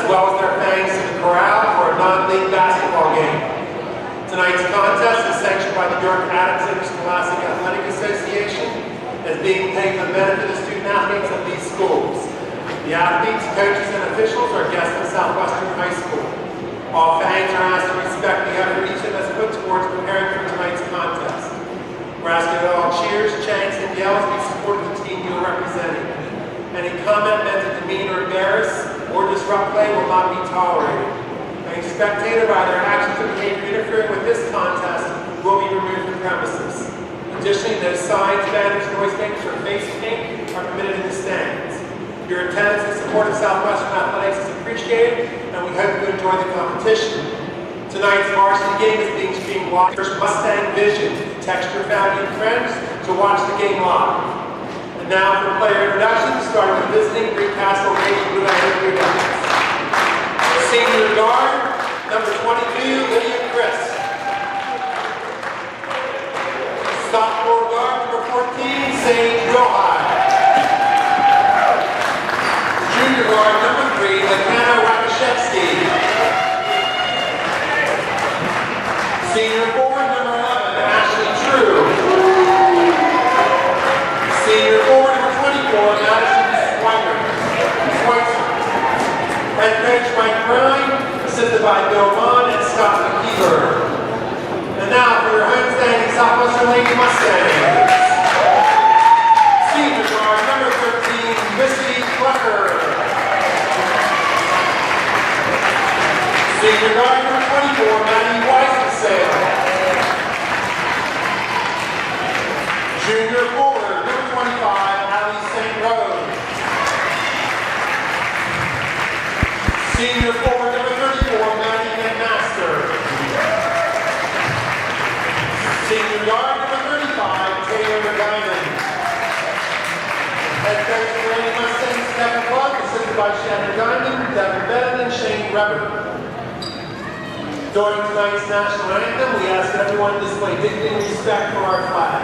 well as their fans to the corral for a non-league basketball game. Tonight's contest is sanctioned by the New York Interscholastic Athletic Association as being paid for the benefit of student athletes of these schools. The athletes, coaches, and officials are guests of Southwestern High School. All fans are asked to respect the effort each of us put towards preparing for tonight's contest. We're asking that all cheers, chants, and yells be supportive of the team you're representing. Any comment meant to demean or embarrass or disrupt play will not be tolerated. Any spectator by their actions or behavior interfering with this contest will be removed from the premises. Additionally, no signs, banners, noise makers, or face paint are permitted in the stands. Your attendance and support of Southwestern Athletics is appreciated, and we hope you enjoy the competition. Tonight's varsity game is being streamed live. First Mustang Vision. Text your family and friends to watch the game live. And now for player introductions, starting with visiting Greencastle-Antrim Blue Angels. Senior guard, number 22, Lydia Chris. Sophomore guard, number 14, Sage Rohai. Junior guard, number 3, Lakana Rakashevsky. Senior forward, number 11, Ashley True. Senior forward, number 24, Madison Schweitzer. Head coach Mike Brown, assisted by Bill Vaughn and Scott McKeever. And now for your homestanding Southwestern Lady Mustangs. Senior guard, number 13, Missy Clucker. Senior guard, number 24, Maddie Weisensale. Junior forward, number 25, Allie St. Rose. Senior forward, number 34, Maddie McMaster. Senior guard, number 35, Taylor Diamond. Head coach for Lady Mustangs, Stephen Clark, assisted by Shannon Diamond, Devin Bennett, and Shane Reber. During tonight's national anthem, we ask everyone to display dignity and respect for our flag,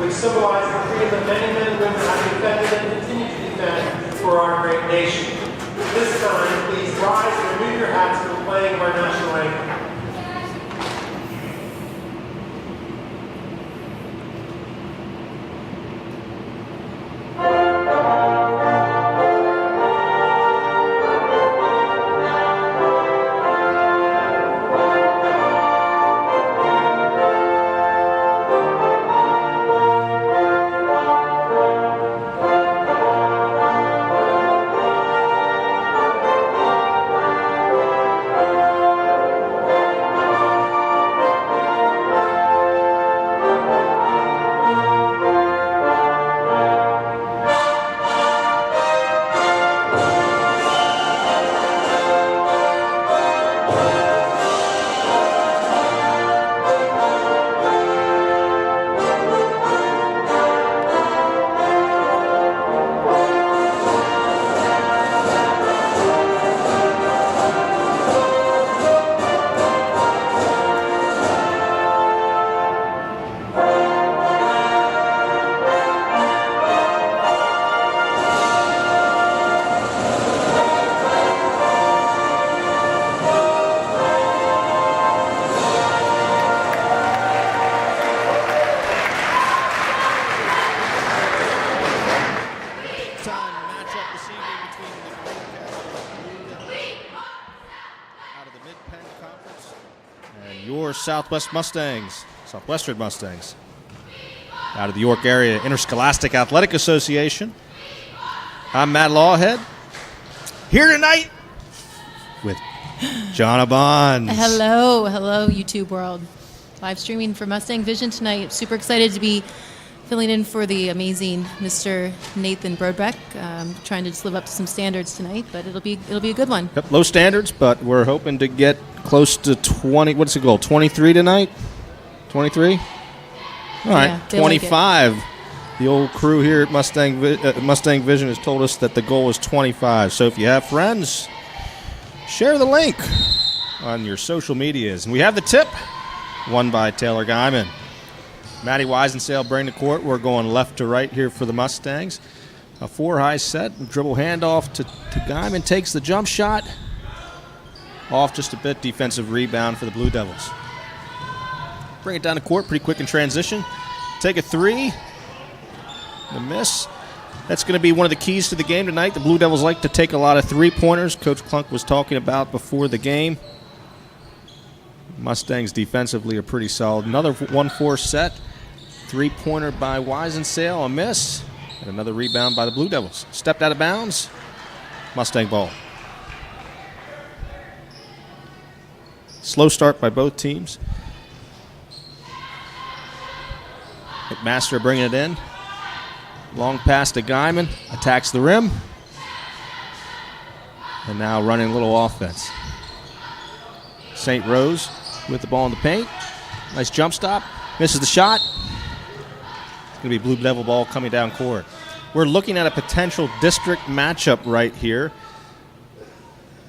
which symbolizes the freedom of many men and women have defended and continue to defend for our great nation. This time, please rise and remove your hats for playing our national anthem. Southwestern Mustangs, out of the York Area Interscholastic Athletic Association. I'm Matt Lawhead, here tonight with Jonna Bonds. Hello, YouTube world. Live streaming for Mustang Vision tonight. Super excited to be filling in for the amazing Mr. Nathan Brodbeck. Trying to just live up to some standards tonight, but it'll be a good one. Yep, low standards, but we're hoping to get close to 20. What's the goal? 23 tonight? 23? All right, yeah, 25. Like the old crew here at Mustang Vision has told us that the goal is 25. So if you have friends, share the link on your social medias. And we have the tip, won by Taylor Guyman. Maddie Weisensale bring the court. We're going left to right here for the Mustangs. A 4-high set, dribble handoff to Guyman, takes the jump shot. Off just a bit. Defensive rebound for the Blue Devils. Bring it down the court pretty quick in transition. Take a three. The miss. That's going to be one of the keys to the game tonight. The Blue Devils like to take a lot of three-pointers. Coach Klunk was talking about before the game. Mustangs defensively are pretty solid. Another 1-4 set. Three-pointer by Wiesensale, a miss. And another rebound by the Blue Devils. Stepped out of bounds. Mustang ball. Slow start by both teams. McMaster bringing it in. Long pass to Guyman. Attacks the rim. And now running a little offense. St. Rose with the ball in the paint. Nice jump stop. Misses the shot. It's going to be Blue Devil ball coming down court. We're looking at a potential district matchup right here.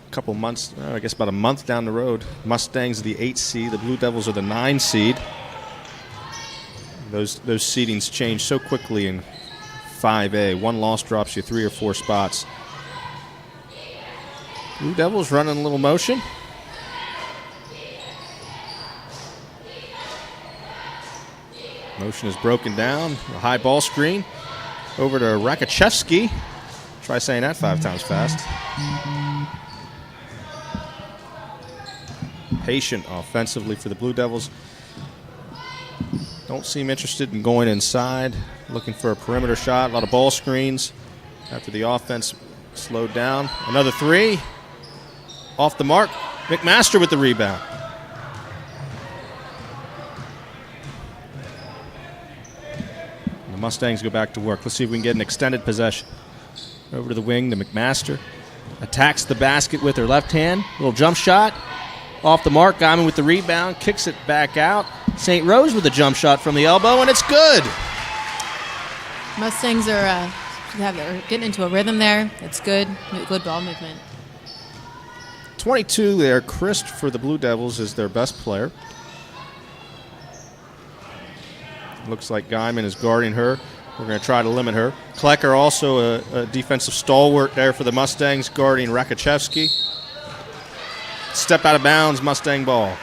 A couple months, I guess about a month down the road. Mustangs are the 8 seed. The Blue Devils are the 9 seed. Those seedings change so quickly in 5A. One loss drops you 3 or 4 spots. Blue Devils running a little motion. Motion is broken down. A high ball screen. Over to Rakachevsky. Try saying that 5 times fast. Patient offensively for the Blue Devils. Don't seem interested in going inside. Looking for a perimeter shot. A lot of ball screens. After the offense slowed down. Another three. Off the mark. McMaster with the rebound. The Mustangs go back to work. Let's see if we can get an extended possession. Over to the wing to McMaster. Attacks the basket with her left hand. Little jump shot. Off the mark. Guyman with the rebound. Kicks it back out. St. Rose with a jump shot from the elbow, and it's good. Mustangs are getting into a rhythm there. It's good. Good ball movement. 22 there. Christ for the Blue Devils is their best player. Looks like Guyman is guarding her. We're going to try to limit her. Klecker also a defensive stalwart there for the Mustangs, guarding Rakachevsky. Step out of bounds, Mustang ball.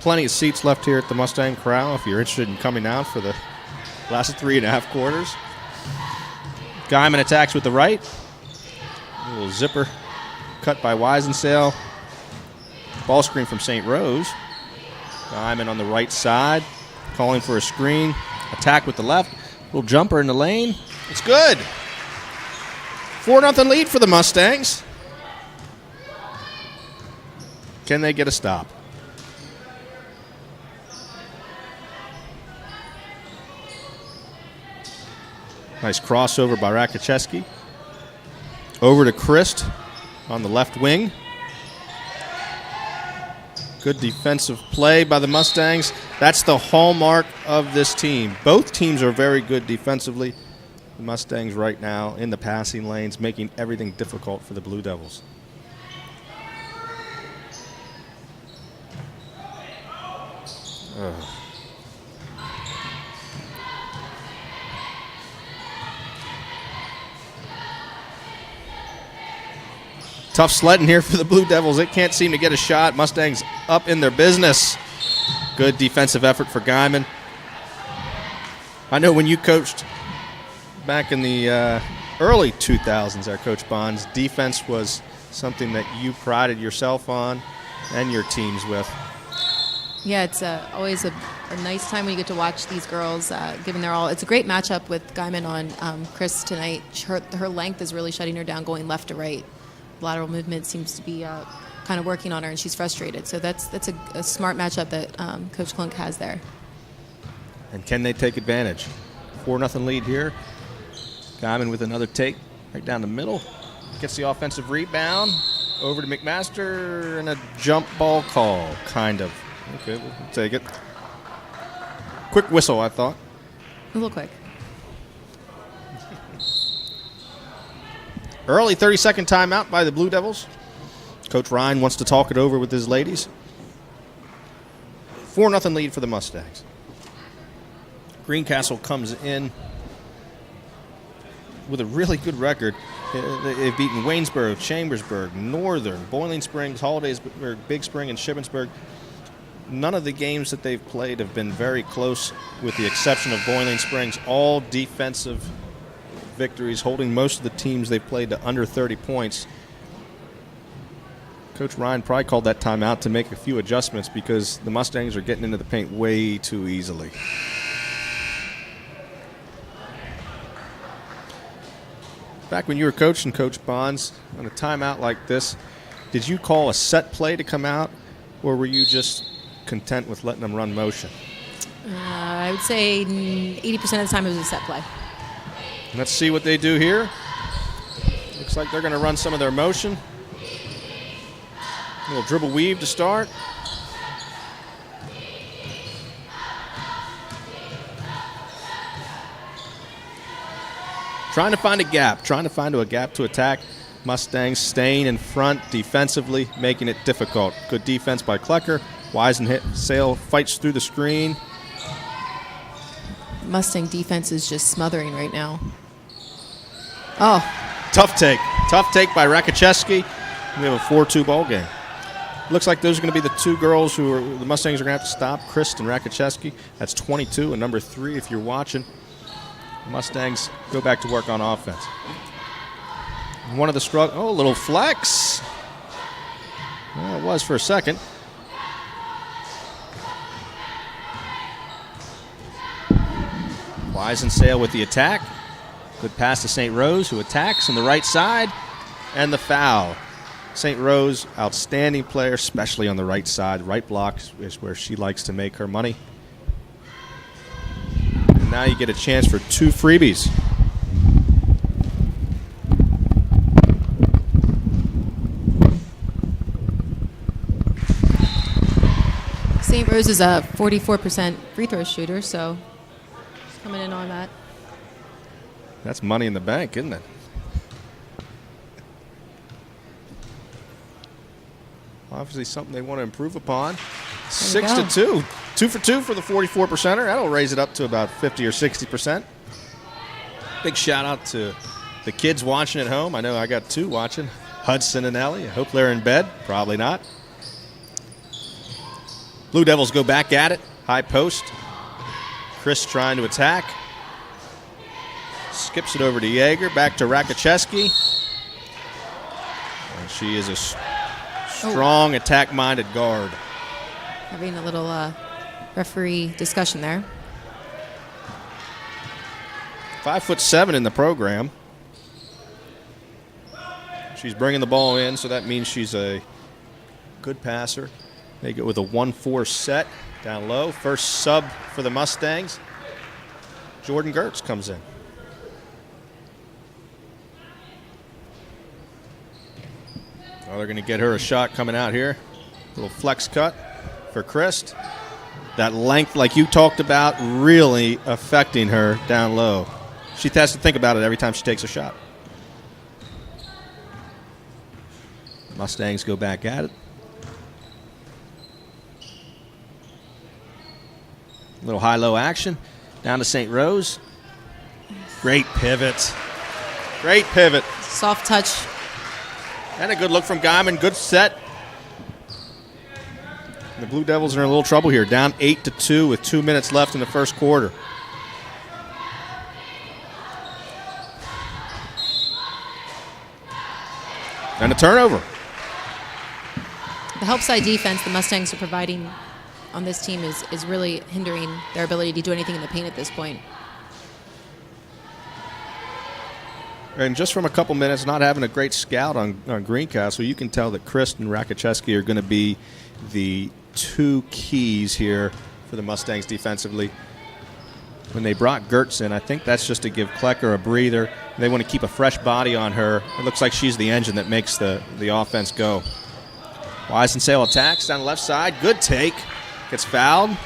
Plenty of seats left here at the Mustang Corral if you're interested in coming out for the last 3.5 quarters. Guyman attacks with the right. A little zipper cut by Wiesensale. Ball screen from St. Rose. Guyman on the right side, calling for a screen. Attack with the left. Little jumper in the lane. It's good. 4-0 lead for the Mustangs. Can they get a stop? Nice crossover by Rakachevsky. Over to Christ on the left wing. Good defensive play by the Mustangs. That's the hallmark of this team. Both teams are very good defensively. The Mustangs right now in the passing lanes, making everything difficult for the Blue Devils. Tough sledding here for the Blue Devils. They can't seem to get a shot. Mustangs up in their business. Good defensive effort for Guyman. I know when you coached back in the early 2000s there, Coach Bonds, defense was something that you prided yourself on and your teams with. Yeah, it's always a nice time when you get to watch these girls giving their all. It's a great matchup with Guyman on Chris tonight. Her length is really shutting her down going left to right. Lateral movement seems to be kind of working on her, and she's frustrated. So that's a smart matchup that Coach Klunk has there. And can they take advantage? 4-0 lead here. Guyman with another take right down the middle. Gets the offensive rebound. Over to McMaster, and a jump ball call, kind of. Okay, we'll take it. Quick whistle, I thought. A little quick. Early 30-second timeout by the Blue Devils. Coach Ryan wants to talk it over with his ladies. 4-0 lead for the Mustangs. Greencastle comes in with a really good record. They've beaten Waynesboro, Chambersburg, Northern, Boiling Springs, Hollidaysburg, Big Spring, and Shippensburg. None of the games that they've played have been very close, with the exception of Boiling Springs. All defensive victories, holding most of the teams they've played to under 30 points. Coach Ryan probably called that timeout to make a few adjustments because the Mustangs are getting into the paint way too easily. Back when you were coaching, Coach Bonds, on a timeout like this, did you call a set play to come out, or were you just content with letting them run motion? I would say 80% of the time it was a set play. Let's see what they do here. Looks like they're going to run some of their motion. A little dribble weave to start. Trying to find a gap, to attack. Mustangs staying in front defensively, making it difficult. Good defense by Klecker. Sale fights through the screen. Mustang defense is just smothering right now. Oh. Tough take by Rakoczewski. We have a 4-2 ball game. Looks like those are going to be the two girls who the Mustangs are going to have to stop, Christ and Rakoczewski. That's 22 and number 3 if you're watching. Mustangs go back to work on offense. One of the a little flex. Well, it was for a second. Sale with the attack. Good pass to St. Rose, who attacks on the right side. And the foul. St. Rose, outstanding player, especially on the right side. Right block is where she likes to make her money. And now you get a chance for 2 freebies. St. Rose is a 44% free throw shooter, so he's coming in on that. That's money in the bank, isn't it? Obviously something they want to improve upon. 6-2. 2 for 2 for the 44%er. That'll raise it up to about 50 or 60%. Big shout out to the kids watching at home. I know I got 2 watching. Hudson and Ellie. I hope they're in bed. Probably not. Blue Devils go back at it. High post. Chris trying to attack. Skips it over to Yeager. Back to Rakoczewski. And she is a strong, attack-minded guard. Having a little referee discussion there. 5'7" in the program. She's bringing the ball in, so that means she's a good passer. They go with a 1-4 set down low. First sub for the Mustangs. Jordan Gertz comes in. Oh, they're going to get her a shot coming out here. Little flex cut for Christ. That length, like you talked about, really affecting her down low. She has to think about it every time she takes a shot. Mustangs go back at it. Little high-low action. Down to St. Rose. Great pivot. Great pivot. Soft touch. And a good look from Guyman. Good set. The Blue Devils are in a little trouble here. Down 8-2 with 2 minutes left in the first quarter. And a turnover. The help side defense the Mustangs are providing on this team is really hindering their ability to do anything in the paint at this point. And just from a couple minutes, not having a great scout on Greencastle, you can tell that Chris and Rakoczewski are going to be the 2 keys here for the Mustangs defensively. When they brought Gertz in, I think that's just to give Klecker a breather. They want to keep a fresh body on her. It looks like she's the engine that makes the offense go. Sale attacks down the left side. Good take. Gets fouled.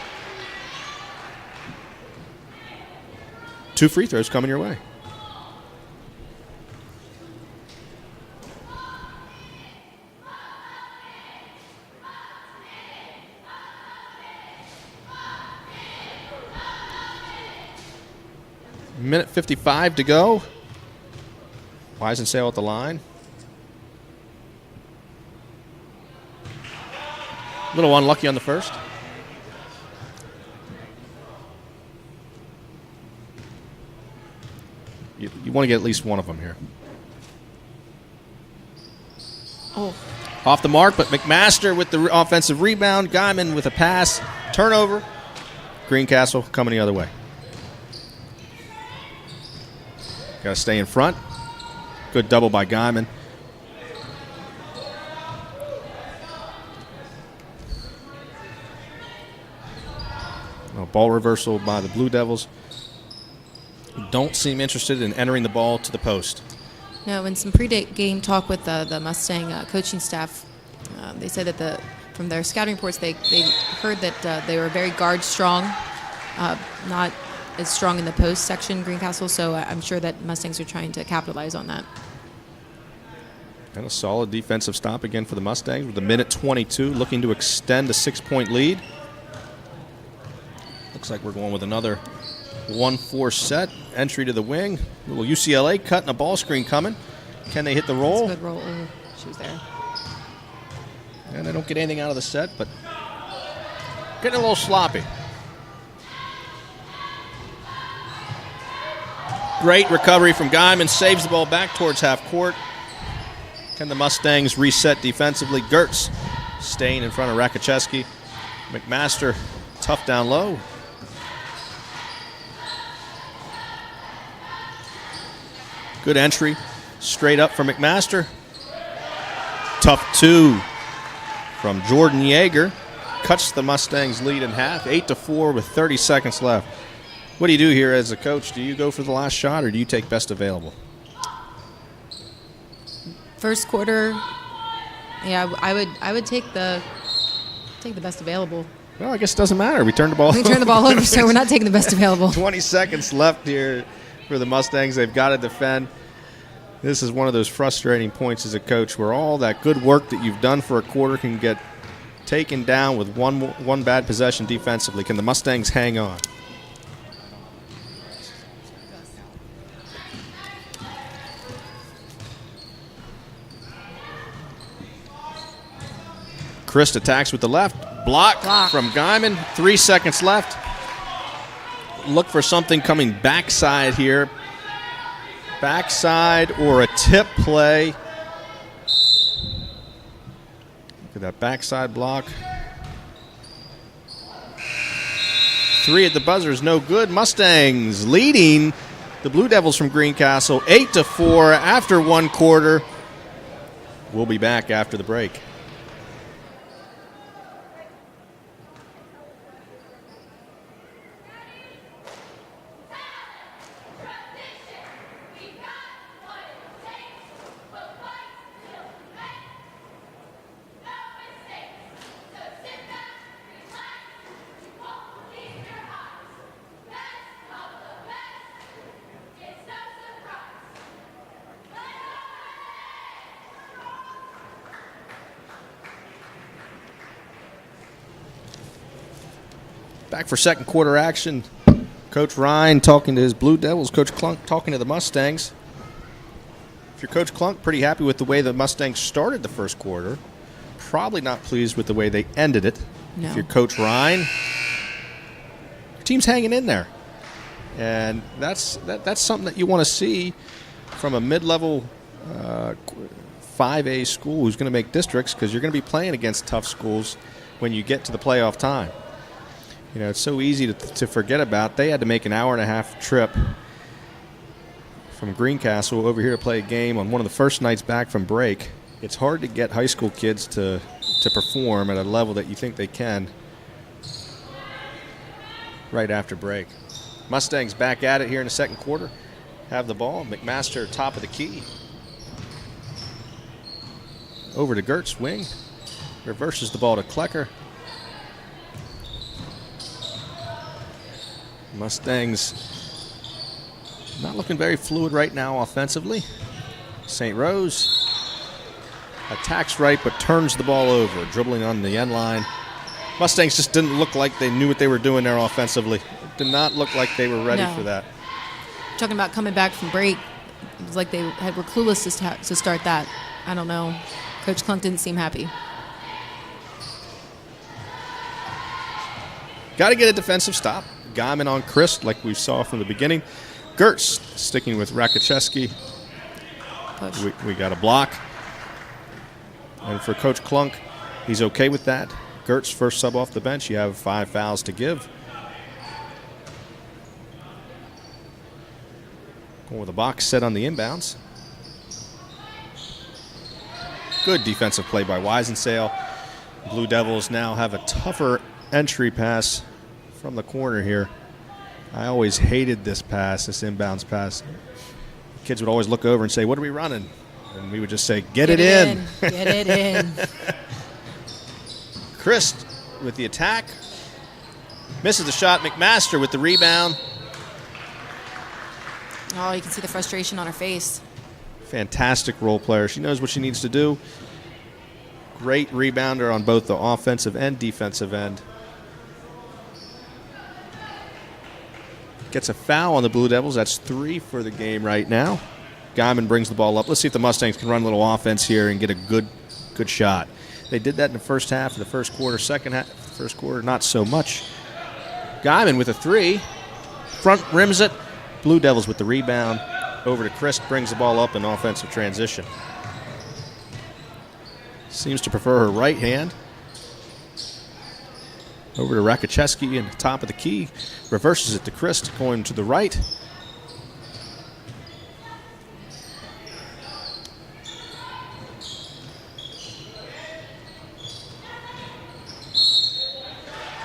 2 free throws coming your way. Minute 55 to go. Wise and Sail at the line. A little unlucky on the first. You want to get at least one of them here. Oh, Off the mark, but McMaster with the offensive rebound. Guyman with a pass. Turnover. Greencastle coming the other way. Got to stay in front. Good double by Guyman. Ball reversal by the Blue Devils. Don't seem interested in entering the ball to the post. no, in some pre-game talk with the Mustang coaching staff, they said that from their scouting reports, they heard that they were very guard strong, not as strong in the post section, Greencastle, so I'm sure that Mustangs are trying to capitalize on that. And a solid defensive stop again for the Mustangs with a minute 22, looking to extend a 6-point lead. Looks like we're going with another 1-4 set. Entry to the wing. Little UCLA cut and a ball screen coming. Can they hit the roll? That's a good roll. Oh, she was there. And they don't get anything out of the set, but getting a little sloppy. Great recovery from Guyman. Saves the ball back towards half court. Can the Mustangs reset defensively? Gertz staying in front of Rakoczewski. McMaster tough down low. Good entry. Straight up for McMaster. Tough two from Jordan Yeager. Cuts the Mustangs' lead in half. 8-4 with 30 seconds left. What do you do here as a coach? Do you go for the last shot or do you take best available? First quarter, yeah, I would take the best available. Well, I guess it doesn't matter. We turned the ball over. We turned the ball over, so we're not taking the best available. 20 seconds left here for the Mustangs. They've got to defend. This is one of those frustrating points as a coach where all that good work that you've done for a quarter can get taken down with one bad possession defensively. Can the Mustangs hang on? Christ attacks with the left. Block from Guyman. 3 seconds left. Look for something coming backside here. Backside or a tip play. Look at that backside block. 3 at the buzzer is no good. Mustangs leading the Blue Devils from Greencastle 8-4 after 1 quarter. We'll be back after the break. Back for second quarter action. Coach Ryan talking to his Blue Devils. Coach Clunk talking to the Mustangs. If you're Coach Clunk, pretty happy with the way the Mustangs started the first quarter. Probably not pleased with the way they ended it. No. If you're Coach Ryan, your team's hanging in there. And that's something that you want to see from a mid-level 5A school who's going to make districts, because you're going to be playing against tough schools when you get to the playoff time. You know, it's so easy to forget about. They had to make an hour-and-a-half trip from Greencastle over here to play a game on one of the first nights back from break. It's hard to get high school kids to perform at a level that you think they can right after break. Mustangs back at it here in the second quarter. Have the ball. McMaster top of the key. Over to Gertz, wing. Reverses the ball to Klecker. Mustangs not looking very fluid right now offensively. St. Rose attacks right but turns the ball over, dribbling on the end line. Mustangs just didn't look like they knew what they were doing there offensively. It did not look like they were ready for that. Talking about coming back from break, It was like they were clueless to start that. I don't know. Coach Clunk didn't seem happy. Got to get a defensive stop. Guyman on Christ, like we saw from the beginning. Gertz sticking with Rakoczewski. We got a block. And for Coach Clunk, he's okay with that. Gertz, first sub off the bench. You have 5 fouls to give. Going with a box set on the inbounds. Good defensive play by Weisensale. Blue Devils now have a tougher entry pass from the corner here. I always hated this pass, this inbounds pass. Kids would always look over and say, "What are we running?" And we would just say, Get it in. Get it in. Christ with the attack. Misses the shot. McMaster with the rebound. Oh, you can see the frustration on her face. Fantastic role player. She knows what she needs to do. Great rebounder on both the offensive and defensive end. Gets a foul on the Blue Devils. That's 3 for the game right now. Guyman brings the ball up. Let's see if the Mustangs can run a little offense here and get a good shot. They did that in the first half of the first quarter. Second half, first quarter, not so much. Guyman with a 3. Front rims it. Blue Devils with the rebound. Over to Christ, brings the ball up in offensive transition. Seems to prefer her right hand. Over to Rakoczewski in the top of the key. Reverses it to Christ, going to the right.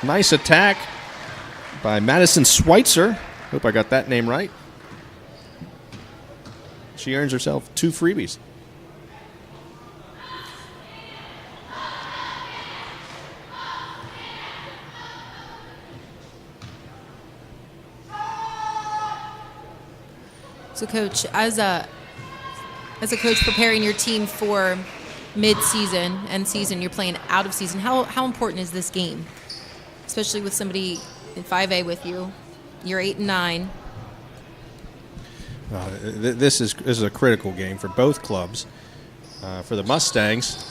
Nice attack by Madison Schweitzer. Hope I got that name right. She earns herself 2 freebies. So, Coach, as a coach preparing your team for mid-season and season, you're playing out of season. How important is this game, especially with somebody in 5A with you? You're 8 and 9. This is a critical game for both clubs. For the Mustangs,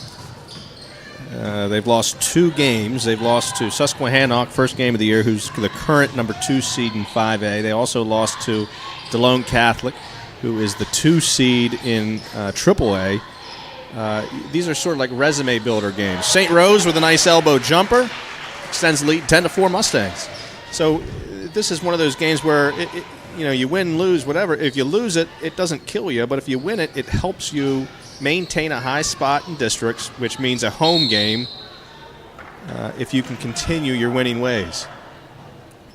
they've lost 2 games. They've lost to Susquehannock, first game of the year, who's the current number 2 seed in 5A. They also lost to DeLone Catholic, who is the 2 seed in AAA. These are sort of like resume builder games. St. Rose with a nice elbow jumper extends the lead 10-4 Mustangs. So this is one of those games where you win, lose, whatever. If you lose it, it doesn't kill you. But if you win it, it helps you maintain a high spot in districts, which means a home game if you can continue your winning ways.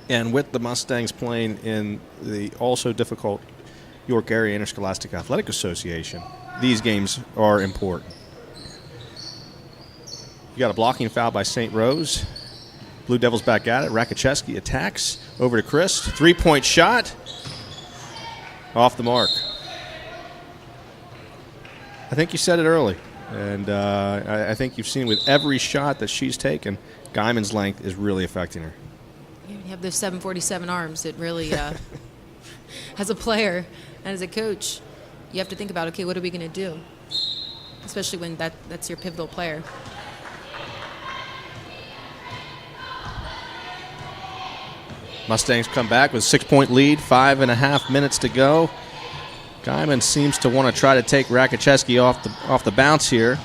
And with the Mustangs playing in the also difficult York Area Interscholastic Athletic Association, these games are important. You got a blocking foul by St. Rose. Blue Devils back at it. Rakoczewski attacks. Over to Chris. 3-point shot. Off the mark. I think you said it early. And I think you've seen with every shot that she's taken, Guyman's length is really affecting her. You have those 747 arms. It really, as a player and as a coach, you have to think about, okay, what are we going to do? Especially when that's your pivotal player. Mustangs come back with a 6-point lead, 5.5 minutes to go. Guyman seems to want to try to take Rakoczewski off the bounce here.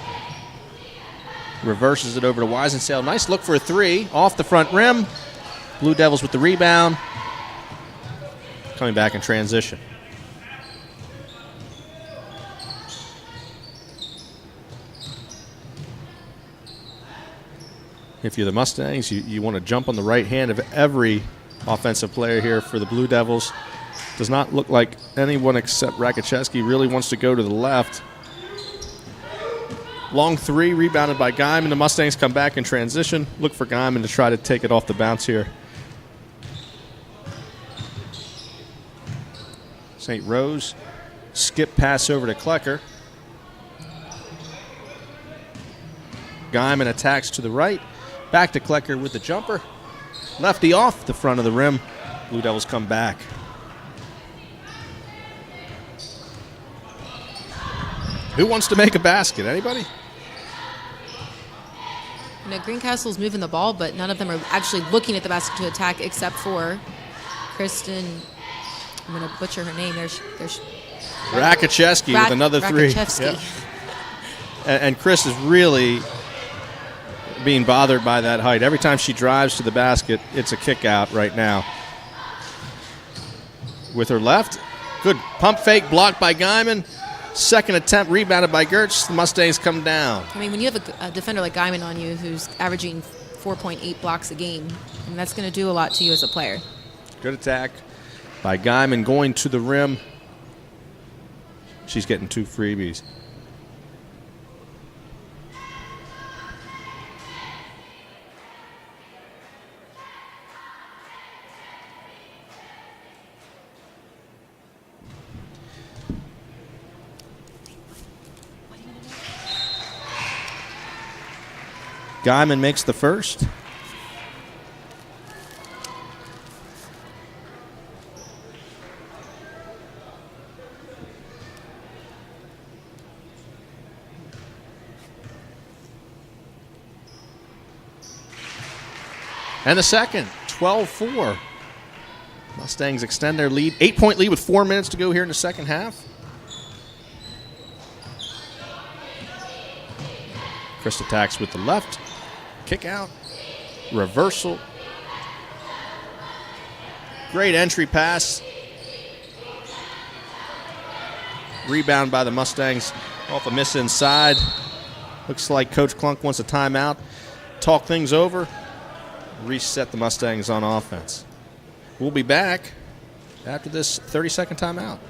Reverses it over to Weisensale. Nice look for a 3 off the front rim. Blue Devils with the rebound. Coming back in transition. If you're the Mustangs, you want to jump on the right hand of every offensive player here for the Blue Devils. Does not look like anyone except Rakoczewski really wants to go to the left. Long 3, rebounded by Guyman. The Mustangs come back in transition. Look for Guyman to try to take it off the bounce here. St. Rose, skip pass over to Klecker. Guyman attacks to the right. Back to Klecker with the jumper. Lefty off the front of the rim. Blue Devils come back. Who wants to make a basket? Anybody? You know, Greencastle's moving the ball, but none of them are actually looking at the basket to attack except for Kristen. I'm going to butcher her name. There's Rakichevsky with another three. Rakichevsky. Yep. And Chris is really being bothered by that height. Every time she drives to the basket, it's a kick out right now. With her left, good pump fake blocked by Guyman. Second attempt rebounded by Gertz. The Mustangs come down. I mean, when you have a defender like Guyman on you who's averaging 4.8 blocks a game, I mean, that's going to do a lot to you as a player. Good attack by Guyman going to the rim. She's getting 2 freebies. Guyman makes the first. And the second, 12-4. Mustangs extend their lead. 8-point lead with 4 minutes to go here in the second half. Chris attacks with the left. Kick out. Reversal. Great entry pass. Rebound by the Mustangs off a miss inside. Looks like Coach Klunk wants a timeout. Talk things over. Reset the Mustangs on offense. We'll be back after this 30-second timeout.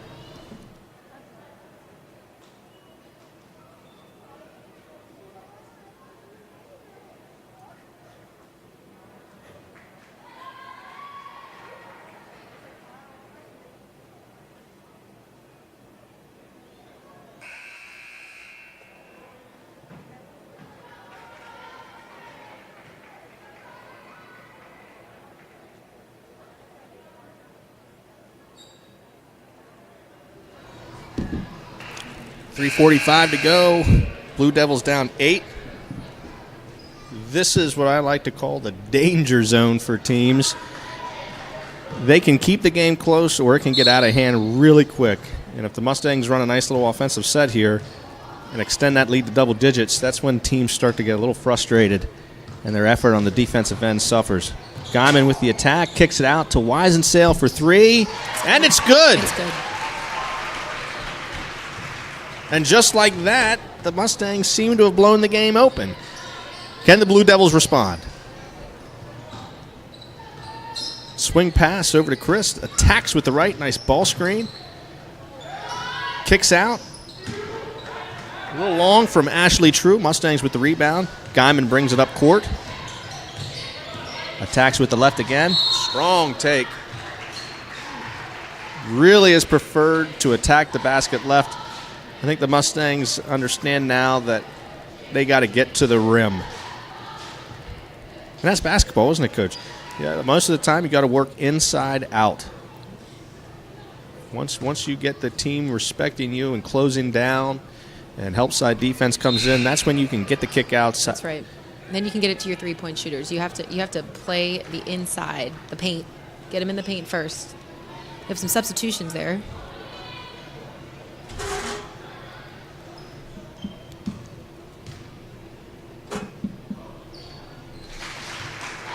.345 to go. Blue Devils down 8. This is what I like to call the danger zone for teams. They can keep the game close or it can get out of hand really quick. And if the Mustangs run a nice little offensive set here and extend that lead to double digits, that's when teams start to get a little frustrated and their effort on the defensive end suffers. Guyman with the attack, kicks it out to Weisensail for 3, and it's good. It's good. And just like that, the Mustangs seem to have blown the game open. Can the Blue Devils respond? Swing pass over to Chris. Attacks with the right. Nice ball screen. Kicks out. A little long from Ashley True. Mustangs with the rebound. Guyman brings it up court. Attacks with the left again. Strong take. Really is preferred to attack the basket left. I think the Mustangs understand now that they got to get to the rim. And that's basketball, isn't it, Coach? Yeah, most of the time you got to work inside out. Once you get the team respecting you and closing down and help side defense comes in, that's when you can get the kick outside. That's right. And then you can get it to your three-point shooters. You have to play the inside, the paint. Get them in the paint first. You have some substitutions there.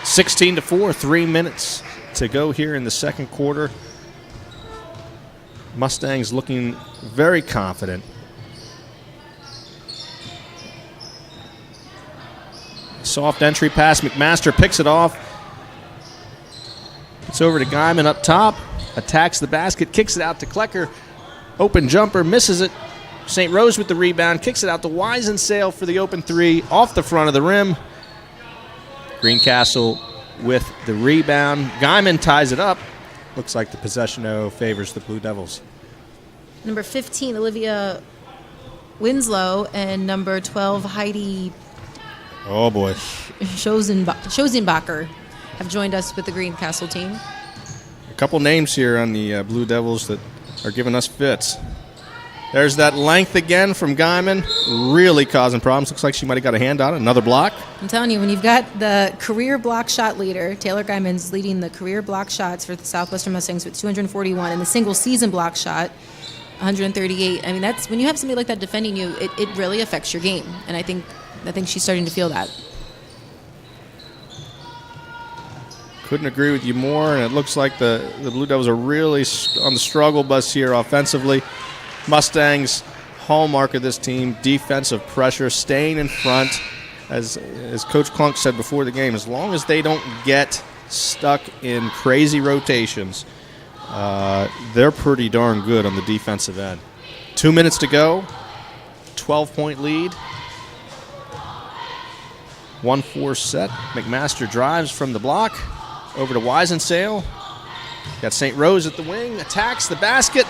16-4, 3 minutes to go here in the second quarter. Mustangs looking very confident. Soft entry pass. McMaster picks it off. It's over to Guyman up top. Attacks the basket. Kicks it out to Klecker. Open jumper. Misses it. St. Rose with the rebound. Kicks it out to Weisensail for the open 3. Off the front of the rim. Greencastle with the rebound. Guyman ties it up. Looks like the possession favors the Blue Devils. Number 15, Olivia Winslow, and number 12, Heidi Oh, boy. Schosenbacher have joined us with the Greencastle team. A couple names here on the Blue Devils that are giving us fits. There's that length again from Guyman, really causing problems. Looks like she might have got a hand on it. Another block. I'm telling you, when you've got the career block shot leader, Taylor Guyman's leading the career block shots for the Southwestern Mustangs with 241, and the single season block shot, 138. I mean, that's when you have somebody like that defending you, it really affects your game, and I think she's starting to feel that. Couldn't agree with you more, and it looks like the Blue Devils are really on the struggle bus here offensively. Mustangs' hallmark of this team, defensive pressure, staying in front. As Coach Klunk said before the game, as long as they don't get stuck in crazy rotations, they're pretty darn good on the defensive end. 2 minutes to go, 12-point lead. 1-4 set. McMaster drives from the block over to Weisensale. Got St. Rose at the wing, attacks the basket.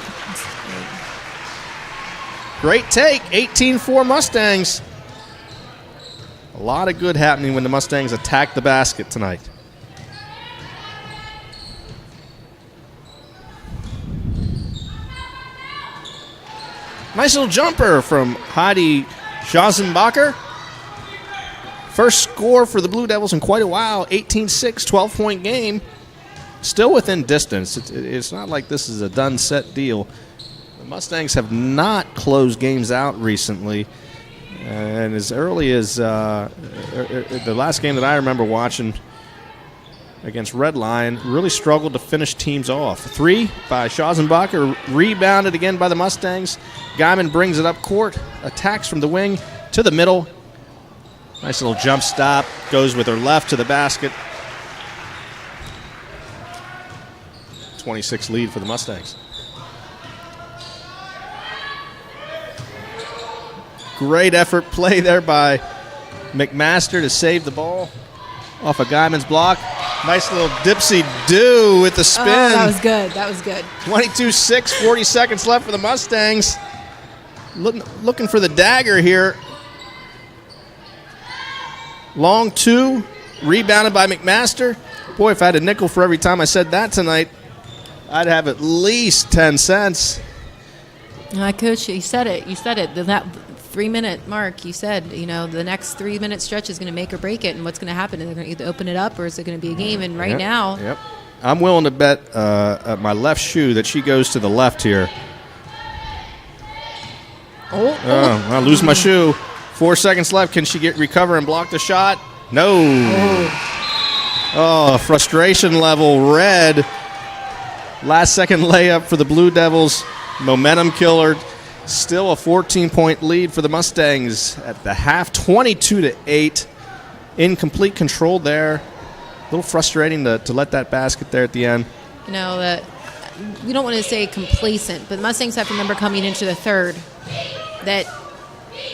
Great take, 18-4 Mustangs. A lot of good happening when the Mustangs attack the basket tonight. Nice little jumper from Heidi Schazenbacher. First score for the Blue Devils in quite a while, 18-6, 12-point game. Still within distance. It's not like this is a done set deal. The Mustangs have not closed games out recently. And as early as the last game that I remember watching against Red Lion, really struggled to finish teams off. 3 by Schazenbacher, rebounded again by the Mustangs. Guyman brings it up court, attacks from the wing to the middle. Nice little jump stop, goes with her left to the basket. 26 lead for the Mustangs. Great effort play there by McMaster to save the ball off of Guyman's block. Nice little dipsy-do with the spin. Oh, that was good. That was good. 22-6, 40 seconds left for the Mustangs. Looking for the dagger here. Long 2, rebounded by McMaster. Boy, if I had a nickel for every time I said that tonight, I'd have at least 10 cents. Coach, you said it. That 3-minute mark, you said, the next 3-minute stretch is going to make or break it, and what's going to happen? They're going to either open it up or is it going to be a game? And right now. Yep. I'm willing to bet at my left shoe that she goes to the left here. I lose my shoe. 4 seconds left. Can she recover and block the shot? No. Oh, frustration level red. Last second layup for the Blue Devils. Momentum killer. Still a 14-point lead for the Mustangs at the half, 22-8. In complete control there. A little frustrating to let that basket there at the end. We don't want to say complacent, but the Mustangs have to remember coming into the third that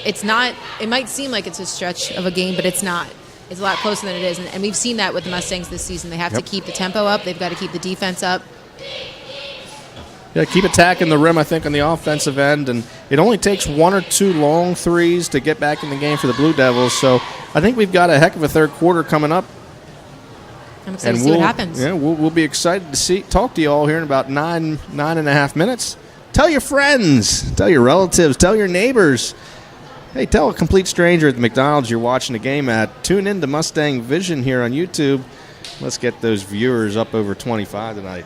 it's not, it might seem like it's a stretch of a game, but it's not. It's a lot closer than it is, and we've seen that with the Mustangs this season. They have to keep the tempo up. They've got to keep the defense up. Yeah, keep attacking the rim, I think, on the offensive end. And it only takes 1 or 2 long threes to get back in the game for the Blue Devils. So I think we've got a heck of a third quarter coming up. I'm excited to see what happens. Yeah, we'll be excited to talk to you all here in about 9.5 minutes. Tell your friends, tell your relatives, tell your neighbors. Hey, tell a complete stranger at the McDonald's you're watching the game at. Tune in to Mustang Vision here on YouTube. Let's get those viewers up over 25 tonight.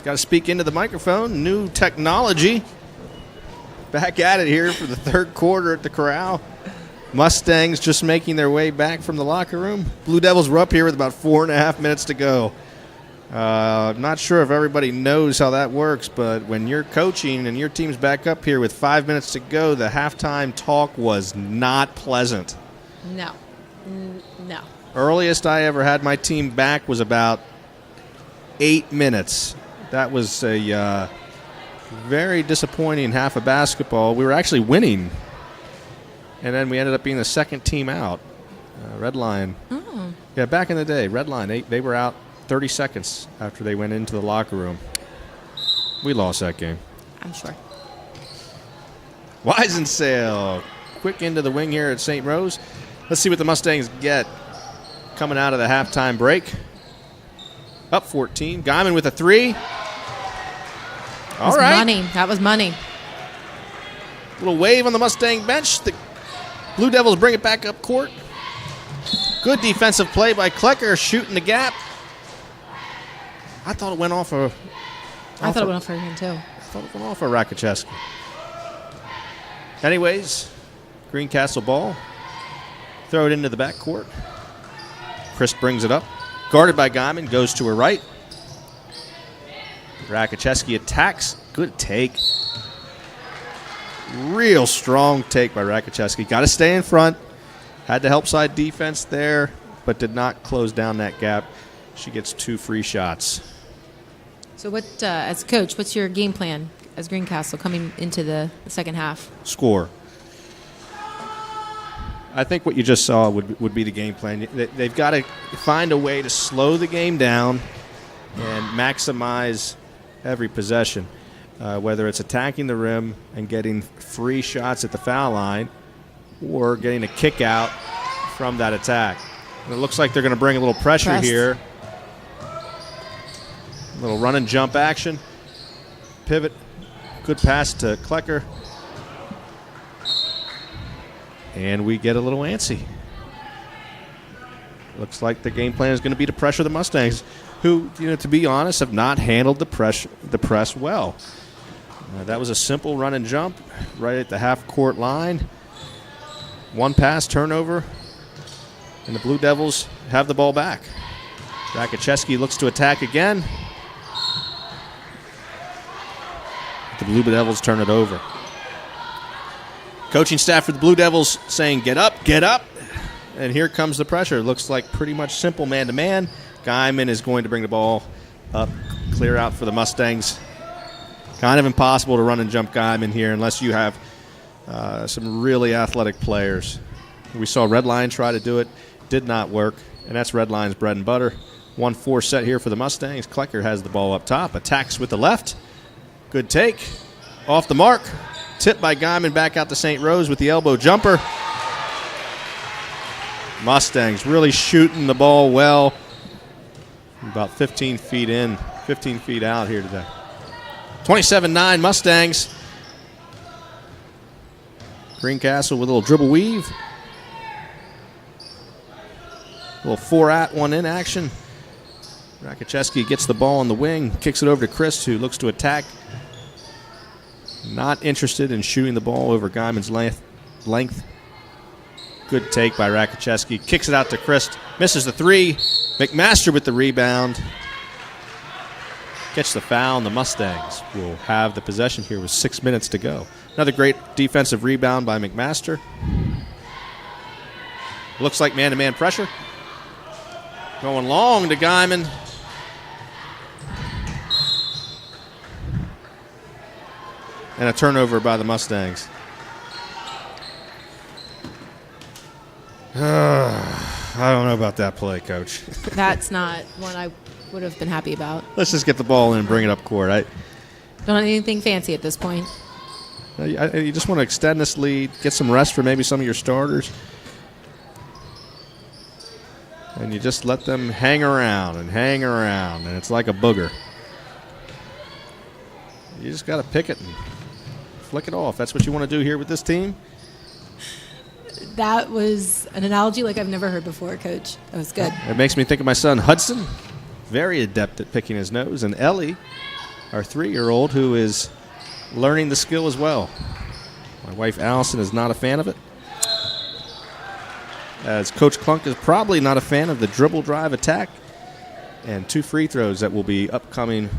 Got to speak into the microphone. New technology. Back at it here for the third quarter at the Corral. Mustangs just making their way back from the locker room. Blue Devils were up here with about 4.5 minutes to go. Not sure if everybody knows how that works, but when you're coaching and your team's back up here with 5 minutes to go, the halftime talk was not pleasant. No. No. Earliest I ever had my team back was about 8 minutes. That was a very disappointing half of basketball. We were actually winning, and then we ended up being the second team out. Red Line. Oh. Yeah, back in the day, Red Line, they were out 30 seconds after they went into the locker room. We lost that game. I'm sure. Weisensale, quick into the wing here at St. Rose. Let's see what the Mustangs get coming out of the halftime break. Up 14. Guyman with a three. All right. Money. That was money. Little wave on the Mustang bench. The Blue Devils bring it back up court. Good defensive play by Klecker, shooting the gap. I thought it went off a... I thought it went off for him, too. I thought it went off a Rakoczewski. Anyways, Greencastle ball. Throw it into the backcourt. Chris brings it up. Guarded by Guyman, goes to her right. Rakoczewski attacks. Good take. Real strong take by Rakoczewski. Got to stay in front. Had the help side defense there, but did not close down that gap. She gets 2 free shots. So what, as a coach, what's your game plan as Greencastle coming into the second half? Score. I think what you just saw would be the game plan. They've got to find a way to slow the game down and maximize every possession, whether it's attacking the rim and getting free shots at the foul line or getting a kick out from that attack. And it looks like they're going to bring a little pressure here. A little run and jump action. Pivot. Good pass to Klecker. And we get a little antsy. Looks like the game plan is going to be to pressure the Mustangs, who, to be honest, have not handled the press well. That was a simple run and jump right at the half-court line. One pass, turnover, and the Blue Devils have the ball back. Rakoczewski looks to attack again. The Blue Devils turn it over. Coaching staff for the Blue Devils saying, get up. And here comes the pressure. Looks like pretty much simple man-to-man. Guyman is going to bring the ball up, clear out for the Mustangs. Kind of impossible to run and jump Guyman here unless you have some really athletic players. We saw Red Line try to do it. Did not work, and that's Red Line's bread and butter. 1-4 set here for the Mustangs. Klecker has the ball up top. Attacks with the left. Good take. Off the mark. Tipped by Guyman back out to St. Rose with the elbow jumper. Mustangs really shooting the ball well. About 15 feet in, 15 feet out here today. 27-9 Mustangs. Greencastle with a little dribble weave. A little 4-at, 1-in action. Rakoczewski gets the ball on the wing, kicks it over to Chris, who looks to attack. Not interested in shooting the ball over Guyman's length. Good take by Rakoczewski. Kicks it out to Chris. Misses the three. McMaster with the rebound. Gets the foul, and the Mustangs will have the possession here with 6 minutes to go. Another great defensive rebound by McMaster. Looks like man-to-man pressure. Going long to Guyman. And a turnover by the Mustangs. I don't know about that play, Coach. That's not one I would have been happy about. Let's just get the ball in and bring it up court. Don't have anything fancy at this point. You just want to extend this lead, get some rest for maybe some of your starters. And you just let them hang around, and it's like a booger. You just got to pick it and flick it off. That's what you want to do here with this team. That was an analogy like I've never heard before, Coach. That was good. It makes me think of my son, Hudson. Very adept at picking his nose. And Ellie, our 3-year-old, who is learning the skill as well. My wife Allison is not a fan of it, as Coach Clunk is probably not a fan of the dribble drive attack, and 2 free throws that will be upcoming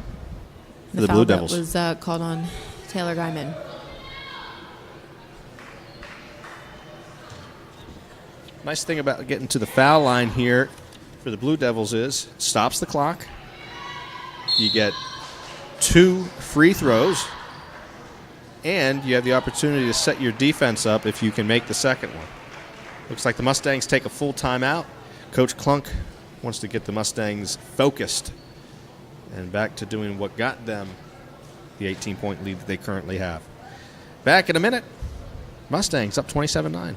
for the Blue Devils. That was called on Taylor Guyman. Nice thing about getting to the foul line here for the Blue Devils is it stops the clock. You get 2 free throws, and you have the opportunity to set your defense up if you can make the second one. Looks like the Mustangs take a full timeout. Coach Clunk wants to get the Mustangs focused and back to doing what got them the 18-point lead that they currently have. Back in a minute. Mustangs up 27-9.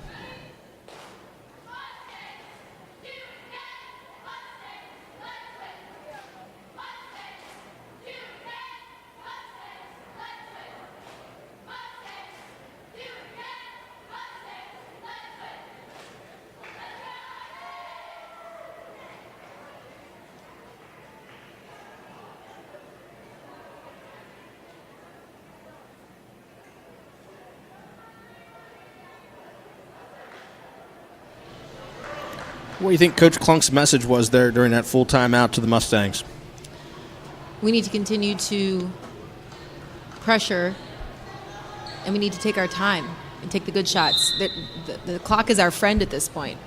What do you think Coach Clunk's message was there during that full timeout to the Mustangs? We need to continue to pressure, and we need to take our time and take the good shots. The clock is our friend at this point.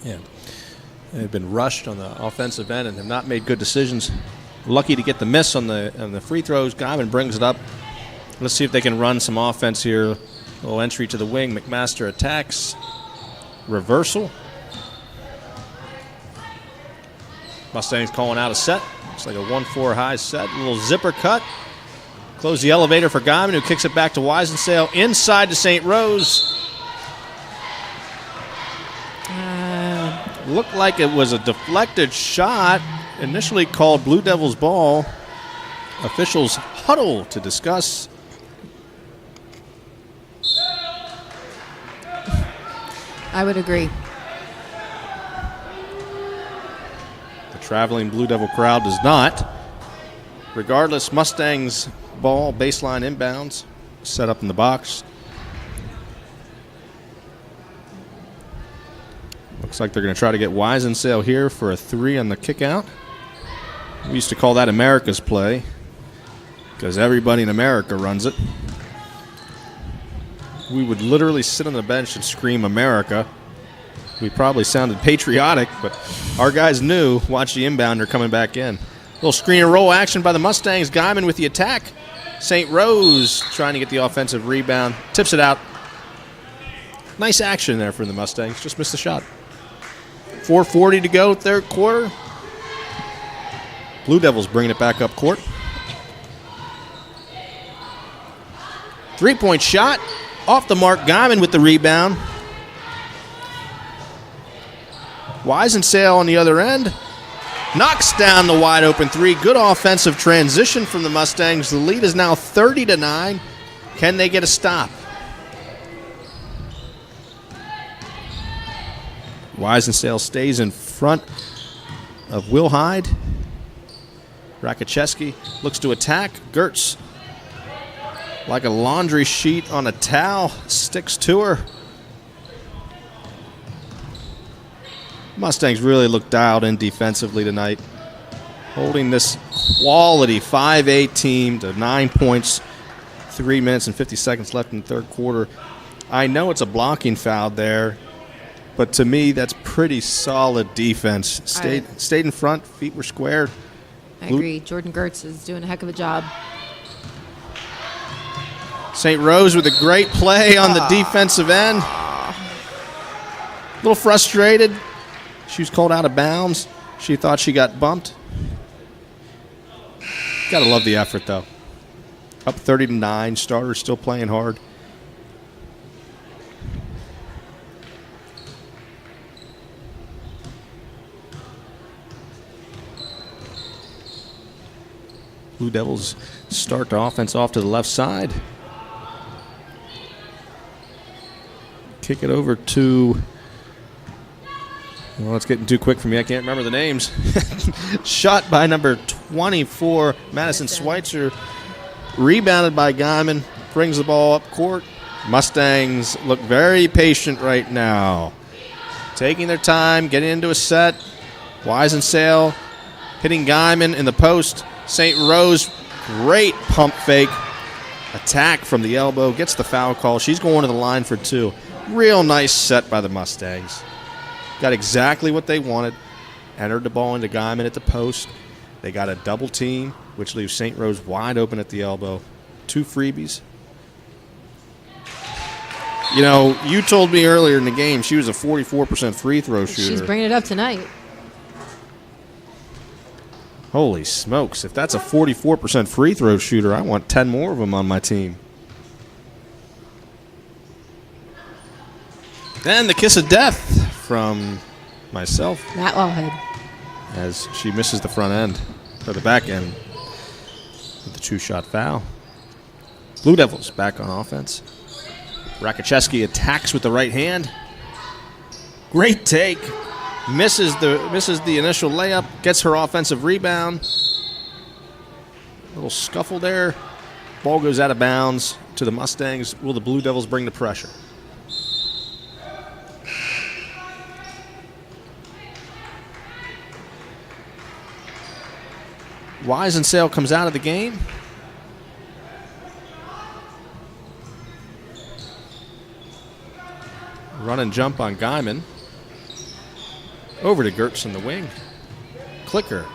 Yeah. They've been rushed on the offensive end and have not made good decisions. Lucky to get the miss on the free throws. Guyman brings it up. Let's see if they can run some offense here. A little entry to the wing. McMaster attacks. Reversal. Mustangs calling out a set. Looks like a 1-4 high set. A little zipper cut. Close the elevator for Guyman, who kicks it back to Weisensale. Inside to St. Rose. Looked like it was a deflected shot. Initially called Blue Devils ball. Officials huddle to discuss. I would agree. The traveling Blue Devil crowd does not. Regardless, Mustangs ball, baseline inbounds, set up in the box. Looks like they're going to try to get Weisensale here for a 3 on the kick out. We used to call that America's play because everybody in America runs it. We would literally sit on the bench and scream America. We probably sounded patriotic, but our guys knew, watch the inbounder coming back in. Little screen and roll action by the Mustangs. Guyman with the attack. St. Rose trying to get the offensive rebound. Tips it out. Nice action there for the Mustangs. Just missed the shot. 4:40 to go, third quarter. Blue Devils bringing it back up court. 3-point shot. Off the mark, Guyman with the rebound. Weisensale on the other end. Knocks down the wide open 3. Good offensive transition from the Mustangs. The lead is now 30-9. Can they get a stop? Weisensale stays in front of Will Hyde. Rakocheski looks to attack. Gertz, like a laundry sheet on a towel, sticks to her. Mustangs really look dialed in defensively tonight, holding this quality 5A team to 9 points, 3 minutes and 50 seconds left in the third quarter. I know it's a blocking foul there, but to me that's pretty solid defense. Stayed in front, feet were squared. I agree. Jordan Gertz is doing a heck of a job. St. Rose with a great play on the defensive end. A little frustrated. She was called out of bounds. She thought she got bumped. Gotta love the effort, though. Up 30-9. Starters still playing hard. Blue Devils start the offense off to the left side. Kick it over to Well, it's getting too quick for me. I can't remember the names. Shot by number 24, Madison Schweitzer. Rebounded by Guyman. Brings the ball up court. Mustangs look very patient right now. Taking their time, getting into a set. Wisensail hitting Guyman in the post. St. Rose, great pump fake. Attack from the elbow. Gets the foul call. She's going to the line for 2. Real nice set by the Mustangs. Got exactly what they wanted. Entered the ball into Guyman at the post. They got a double team, which leaves St. Rose wide open at the elbow. 2 freebies. You know, you told me earlier in the game she was a 44% free throw shooter. She's bringing it up tonight. Holy smokes. If that's a 44% free throw shooter, I want 10 more of them on my team. And the kiss of death from myself. Matt Wellhead. As she misses the front end, or the back end, with the 2-shot foul. Blue Devils back on offense. Rakoczewski attacks with the right hand. Great take. Misses the initial layup. Gets her offensive rebound. A little scuffle there. Ball goes out of bounds to the Mustangs. Will the Blue Devils bring the pressure? Wisensail comes out of the game. Run and jump on Guyman. Over to Gertz in the wing. Clicker.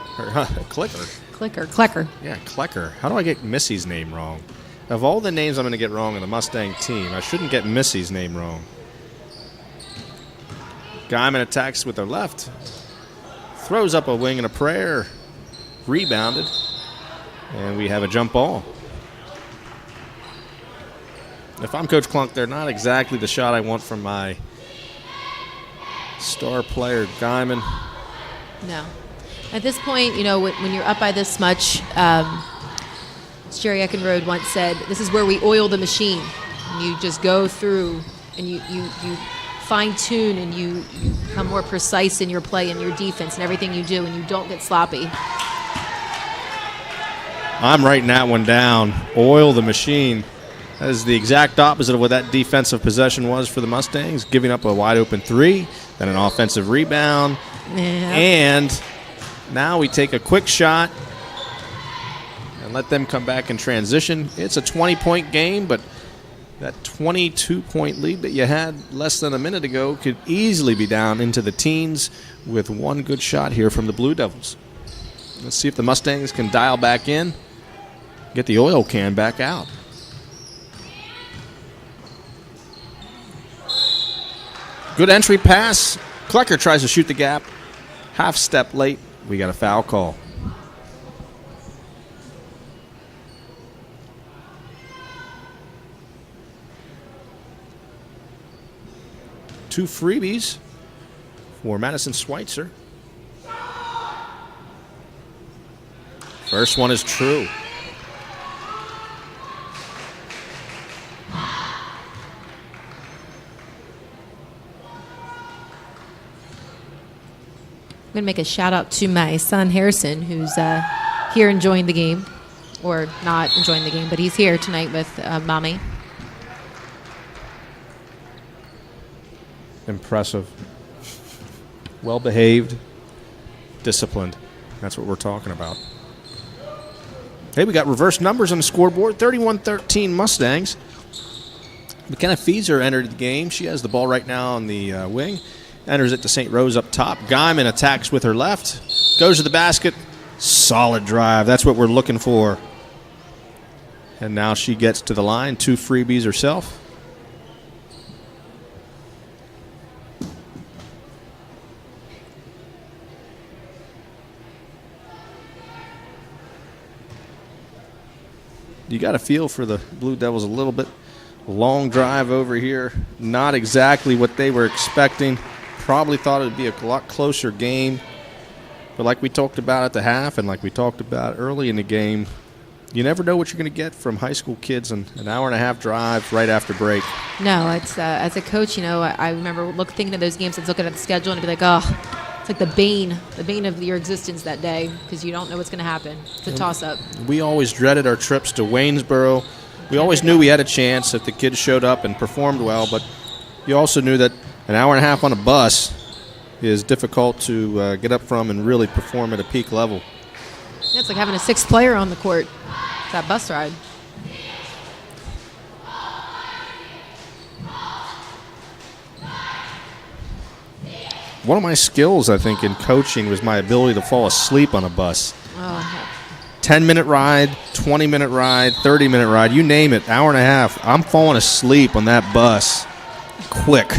Clicker. Yeah, Klecker. How do I get Missy's name wrong? Of all the names I'm going to get wrong in the Mustang team, I shouldn't get Missy's name wrong. Guyman attacks with her left. Throws up a wing and a prayer. Rebounded. And we have a jump ball. If I'm Coach Klunk, they're not exactly the shot I want from my star player, Guyman. No. At this point, you know, when you're up by this much, Jerry Eckenrode once said, this is where we oil the machine. You just go through and you fine-tune and you become more precise in your play and your defense and everything you do, and you don't get sloppy. I'm writing that one down. Oil the machine. That is the exact opposite of what that defensive possession was for the Mustangs, giving up a wide-open 3, then an offensive rebound. Yeah. And now we take a quick shot and let them come back in transition. It's a 20-point game, but that 22-point lead that you had less than a minute ago could easily be down into the teens with one good shot here from the Blue Devils. Let's see if the Mustangs can dial back in, get the oil can back out. Good entry pass. Klecker tries to shoot the gap. Half step late. We got a foul call. Two freebies for Madison Schweitzer. First one is true. I'm going to make a shout out to my son Harrison, who's here enjoying the game, or not enjoying the game, but he's here tonight with Mommy. Impressive. Well behaved, disciplined. That's what we're talking about. Hey, we got reverse numbers on the scoreboard. 31-13 Mustangs. McKenna Feeser entered the game. She has the ball right now on the wing. Enters it to St. Rose up top. Guyman attacks with her left. Goes to the basket. Solid drive. That's what we're looking for. And now she gets to the line. Two freebies herself. You got a feel for the Blue Devils a little bit. Long drive over here. Not exactly what they were expecting. Probably thought it would be a lot closer game. But like we talked about at the half and like we talked about early in the game, you never know what you're going to get from high school kids in an hour-and-a-half drive right after break. No, it's as a coach, you know, I remember thinking of those games and looking at the schedule and be like, oh, It's like the bane of your existence that day because you don't know what's going to happen. It's a toss-up. We always dreaded our trips to Waynesboro. We always knew we had a chance if the kids showed up and performed well, but you also knew that an hour and a half on a bus is difficult to get up from and really perform at a peak level. Yeah, it's like having a sixth player on the court, that bus ride. One of my skills, I think, in coaching was my ability to fall asleep on a bus. Oh, 10-minute ride, 20-minute ride, 30-minute ride, you name it, hour and a half. I'm falling asleep on that bus quick.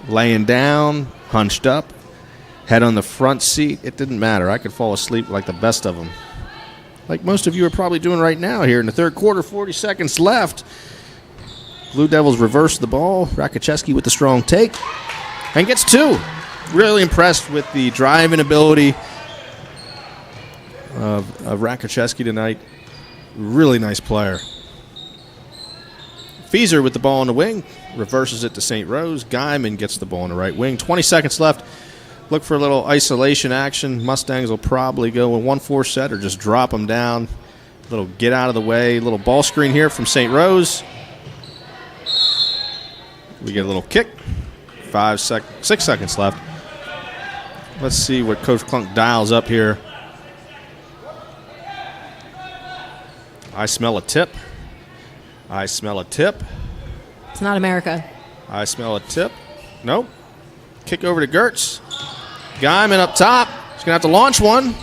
Laying down, hunched up, head on the front seat. It didn't matter. I could fall asleep like the best of them. Like most of you are probably doing right now here in the third quarter, 40 seconds left. Blue Devils reverse the ball. Rakoczewski with the strong take. And gets two. Really impressed with the driving ability of Rakoczewski tonight. Really nice player. Fieser with the ball on the wing. Reverses it to St. Rose. Guyman gets the ball on the right wing. 20 seconds left. Look for a little isolation action. Mustangs will probably go in 1-4 set or just drop them down. Little get out of the way. Little ball screen here from St. Rose. We get a little kick. 6 seconds left. Let's see what Coach Klunk dials up here. I smell a tip. I smell a tip. it's not America. I smell a tip. Nope. Kick over to Gertz. Guyman up top. He's going to have to launch one.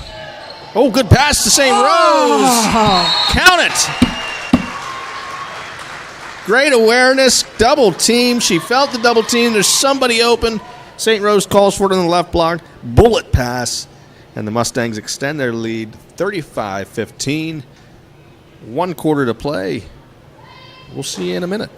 Oh, good pass to St. Rose. Count it. Great awareness, double team. She felt the double team. There's somebody open. St. Rose calls for it on the left block. Bullet pass. And the Mustangs extend their lead 35-15. 1 quarter to play. We'll see you in a minute.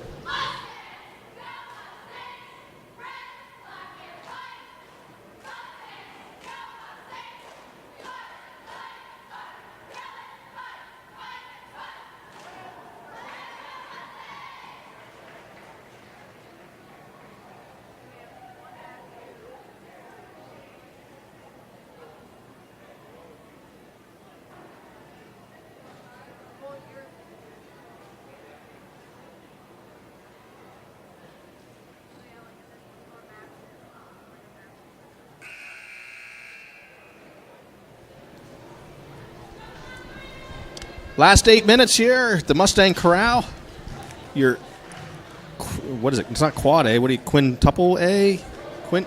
Last 8 minutes here at the Mustang Corral. Your, what is it? It's not quad A. What do you, quintuple A? Quint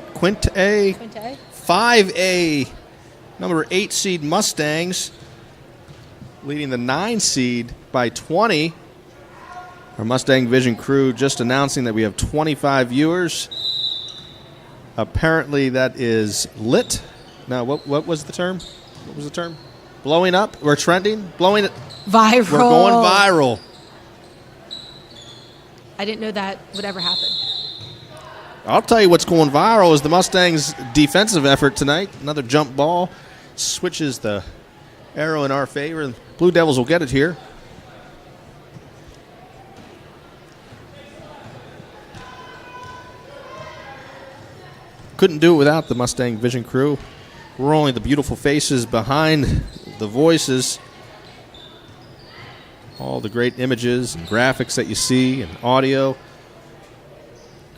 A? Quint A? 5A. Number 8 seed Mustangs leading the 9 seed by 20. Our Mustang Vision crew just announcing that we have 25 viewers. Apparently that is lit. Now, what was the term? What was the term? Blowing up? We're trending? Blowing it. Viral. We're going viral. I didn't know that would ever happen. I'll tell you what's going viral is the Mustangs' defensive effort tonight. Another jump ball. Switches the arrow in our favor. Blue Devils will get it here. Couldn't do it without the Mustang Vision crew. We're only the beautiful faces behind the voices. All the great images and graphics that you see and audio.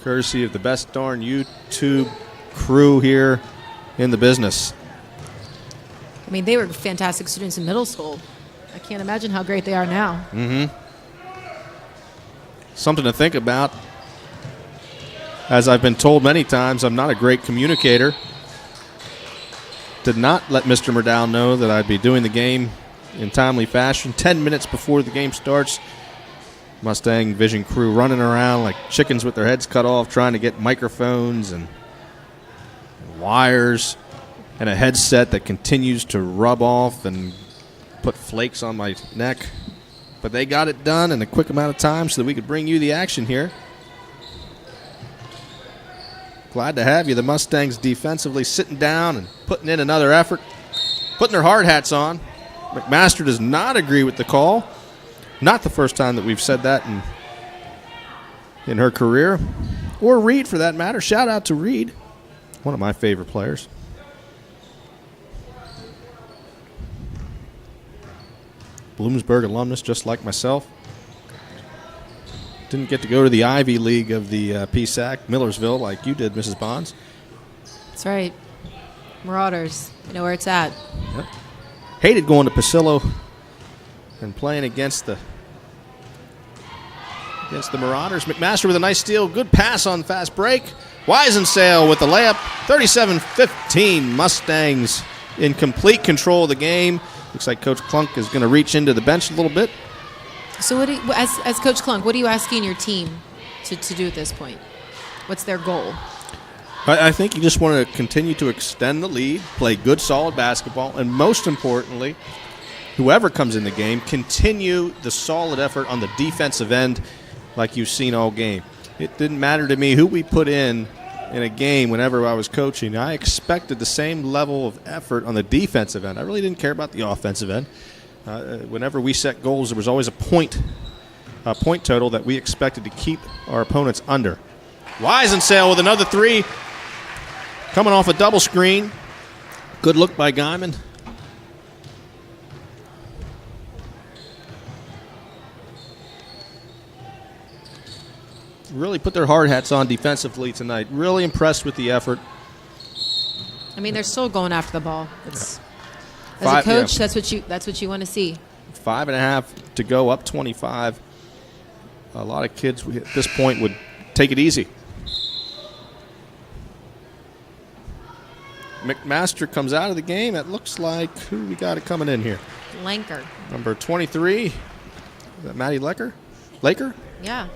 Courtesy of the best darn YouTube crew here in the business. I mean, they were fantastic students in middle school. I can't imagine how great they are now. Mm-hmm. Something to think about. As I've been told many times, I'm not a great communicator. Did not let Mr. Murdow know that I'd be doing the game in timely fashion. 10 minutes before the game starts, Mustang Vision crew running around like chickens with their heads cut off, trying to get microphones and wires and a headset that continues to rub off and put flakes on my neck. But they got it done in a quick amount of time so that we could bring you the action here. Glad to have you. The Mustangs defensively sitting down and putting in another effort, putting their hard hats on. McMaster does not agree with the call. Not the first time that we've said that in her career. Or Reed, for that matter. Shout out to Reed. One of my favorite players. Bloomsburg alumnus, just like myself. Didn't get to go to the Ivy League of the PSAC, Millersville, like you did, Mrs. Bonds. That's right. Marauders. You know where it's at. Yep. Hated going to Pasillo and playing against the Marauders. McMaster with a nice steal. Good pass on fast break. Wisensail with the layup. 37-15. Mustangs in complete control of the game. Looks like Coach Klunk is going to reach into the bench a little bit. So what as Coach Klunk, what are you asking your team to do at this point? What's their goal? I think you just want to continue to extend the lead, play good, solid basketball, and most importantly, whoever comes in the game, continue the solid effort on the defensive end like you've seen all game. It didn't matter to me who we put in a game whenever I was coaching. I expected the same level of effort on the defensive end. I really didn't care about the offensive end. Whenever we set goals, there was always a point total that we expected to keep our opponents under. Wisensail with another three. Coming off a double screen. Good look by Guyman. Really put their hard hats on defensively tonight. Really impressed with the effort. I mean, they're still going after the ball. As a coach, that's what you want to see. 5.5 to go, up 25. A lot of kids at this point would take it easy. McMaster comes out of the game. It looks like, who we got it coming in here? Lanker. Number 23. Is that Maddie Laker? Laker? Yeah.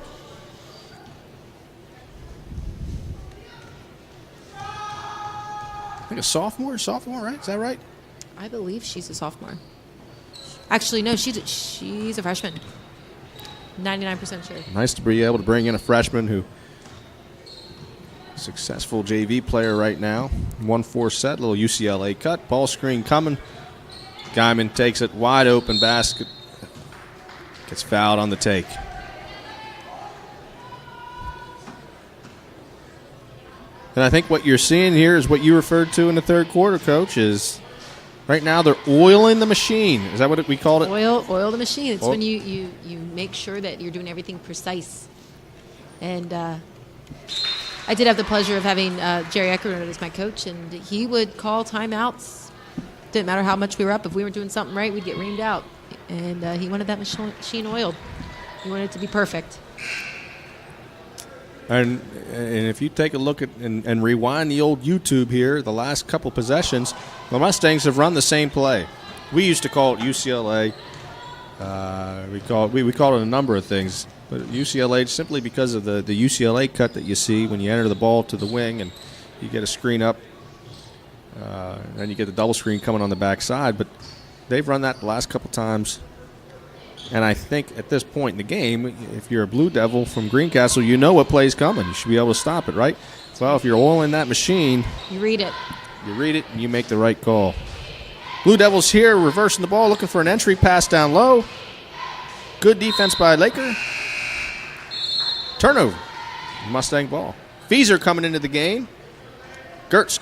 I think a sophomore, right? Is that right? I believe she's a sophomore. Actually, no, she's a freshman. 99% sure. Nice to be able to bring in a freshman who successful JV player right now. 1-4 set, little UCLA cut. Ball screen coming. Guyman takes it, wide open basket. Gets fouled on the take. And I think what you're seeing here is what you referred to in the third quarter, Coach, is right now they're oiling the machine. Is that what we called it? Oil the machine. It's when you make sure that you're doing everything precise. And I did have the pleasure of having Jerry Eckerman as my coach, and he would call timeouts. Didn't matter how much we were up. If we were doing something right, we'd get reamed out. And he wanted that machine oiled. He wanted it to be perfect. And if you take a look at and rewind the old YouTube here, the last couple possessions, the Mustangs have run the same play. We used to call it UCLA. We call it a number of things, but UCLA simply because of the UCLA cut that you see when you enter the ball to the wing and you get a screen up, and you get the double screen coming on the backside. But they've run that the last couple times. And I think at this point in the game, if you're a Blue Devil from Greencastle, you know what play's coming. You should be able to stop it, right? Well, if you're oiling that machine, you read it. You read it, and you make the right call. Blue Devils here, reversing the ball, looking for an entry pass down low. Good defense by Laker. Turnover. Mustang ball. Feeser coming into the game. Gertz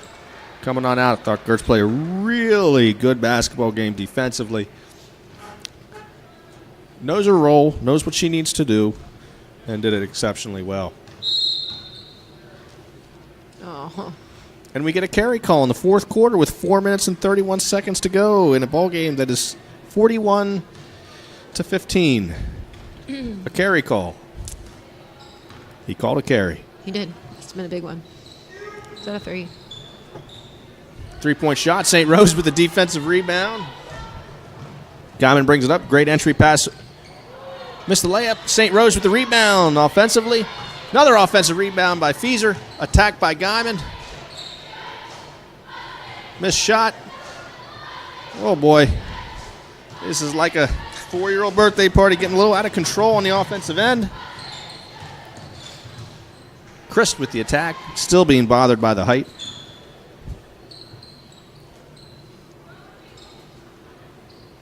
coming on out. I thought Gertz played a really good basketball game defensively. Knows her role, knows what she needs to do, and did it exceptionally well. Oh. And we get a carry call in the fourth quarter with 4 minutes and 31 seconds to go in a ball game that is 41-15. A carry call. He called a carry. He did. It's been a big one. Is that a three? 3-point shot. St. Rose with the defensive rebound. Guyman brings it up. Great entry pass. Missed the layup. St. Rose with the rebound offensively. Another offensive rebound by Feeser. Attacked by Guyman. Missed shot. Oh, boy. This is like a 4-year-old birthday party getting a little out of control on the offensive end. Chris with the attack. Still being bothered by the height.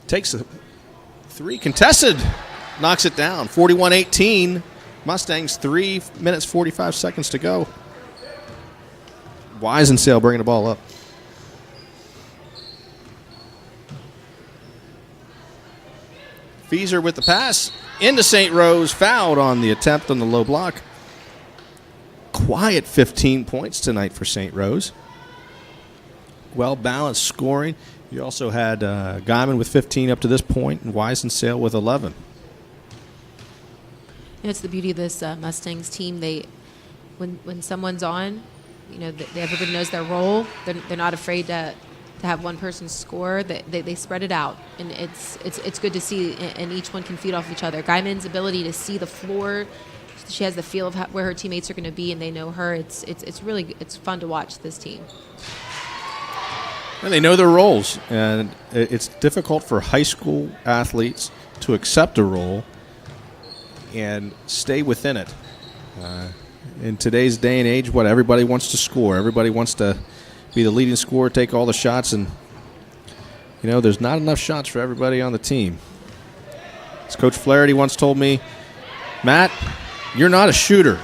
Takes a three contested. Knocks it down. 41-18. Mustangs 3 minutes, 45 seconds to go. Weisensale bringing the ball up. Fieser with the pass into St. Rose, fouled on the attempt on the low block. Quiet 15 points tonight for St. Rose. Well-balanced scoring. You also had Guyman with 15 up to this point and Weisensale with 11. And it's the beauty of this Mustangs team. When someone's on, everybody knows their role. They're not afraid to have one person score. They spread it out, and it's good to see. And each one can feed off each other. Guyman's ability to see the floor. She has the feel of where her teammates are going to be, and they know her. It's fun to watch this team. And they know their roles, and it's difficult for high school athletes to accept a role and stay within it. In today's day and age, everybody wants to score. Everybody wants to be the leading scorer, take all the shots, and there's not enough shots for everybody on the team. As Coach Flaherty once told me, Matt, you're not a shooter.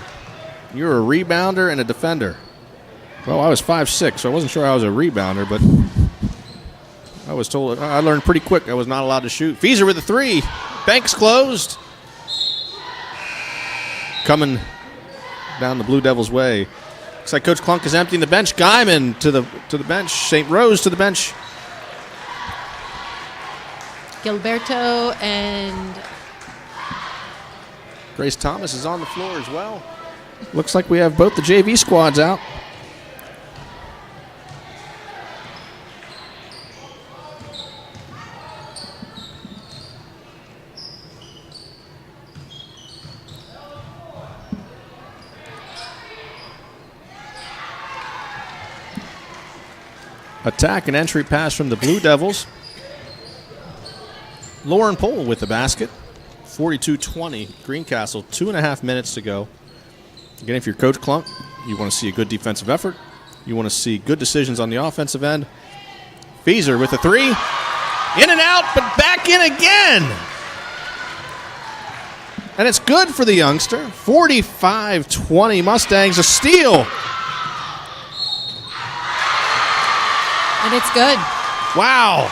You're a rebounder and a defender. Well, I was 5'6", so I wasn't sure I was a rebounder, but I was told I learned pretty quick I was not allowed to shoot. Fieser with a three. Banks closed. Coming down the Blue Devils' way. Looks like Coach Klunk is emptying the bench. Guyman to the bench. St. Rose to the bench. Gilberto and Grace Thomas is on the floor as well. Looks like we have both the JV squads out. Attack and entry pass from the Blue Devils. Lauren Pohl with the basket. 42-20, Greencastle, 2.5 minutes to go. Again, if you're Coach Klunk, you want to see a good defensive effort. You want to see good decisions on the offensive end. Fieser with a three. In and out, but back in again. And it's good for the youngster. 45-20, Mustangs, a steal. And it's good. Wow.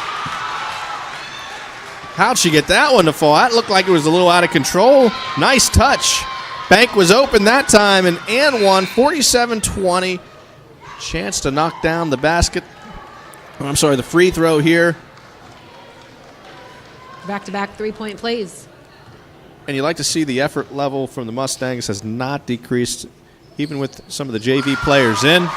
How'd she get that one to fall? That looked like it was a little out of control. Nice touch. Bank was open that time, and one, 47-20. Chance to knock down the basket. The free throw here. Back-to-back three-point plays. And you like to see the effort level from the Mustangs has not decreased, even with some of the JV players in.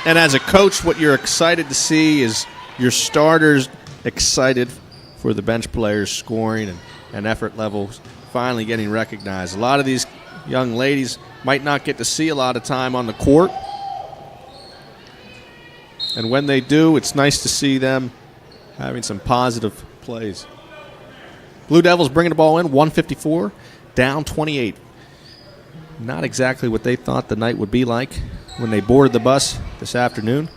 And as a coach, what you're excited to see is your starters excited for the bench players scoring and effort levels finally getting recognized. A lot of these young ladies might not get to see a lot of time on the court. And when they do, it's nice to see them having some positive plays. Blue Devils bringing the ball in, 154, down 28. Not exactly what they thought the night would be like when they boarded the bus this afternoon.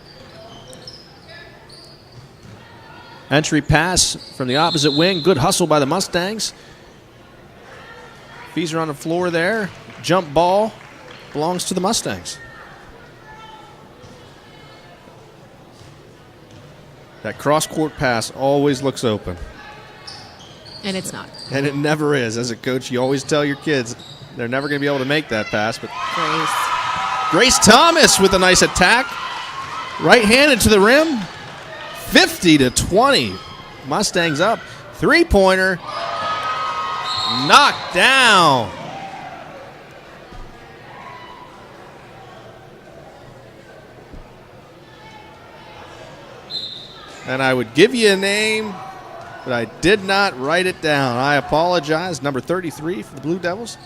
Entry pass from the opposite wing. Good hustle by the Mustangs. Fieser on the floor there. Jump ball belongs to the Mustangs. That cross-court pass always looks open. And it's not. And it never is. As a coach, you always tell your kids they're never going to be able to make that pass. But Grace Thomas with a nice attack. Right-handed to the rim. 50-20. Mustangs up. Three-pointer. Knocked down. And I would give you a name, but I did not write it down. I apologize. Number 33 for the Blue Devils.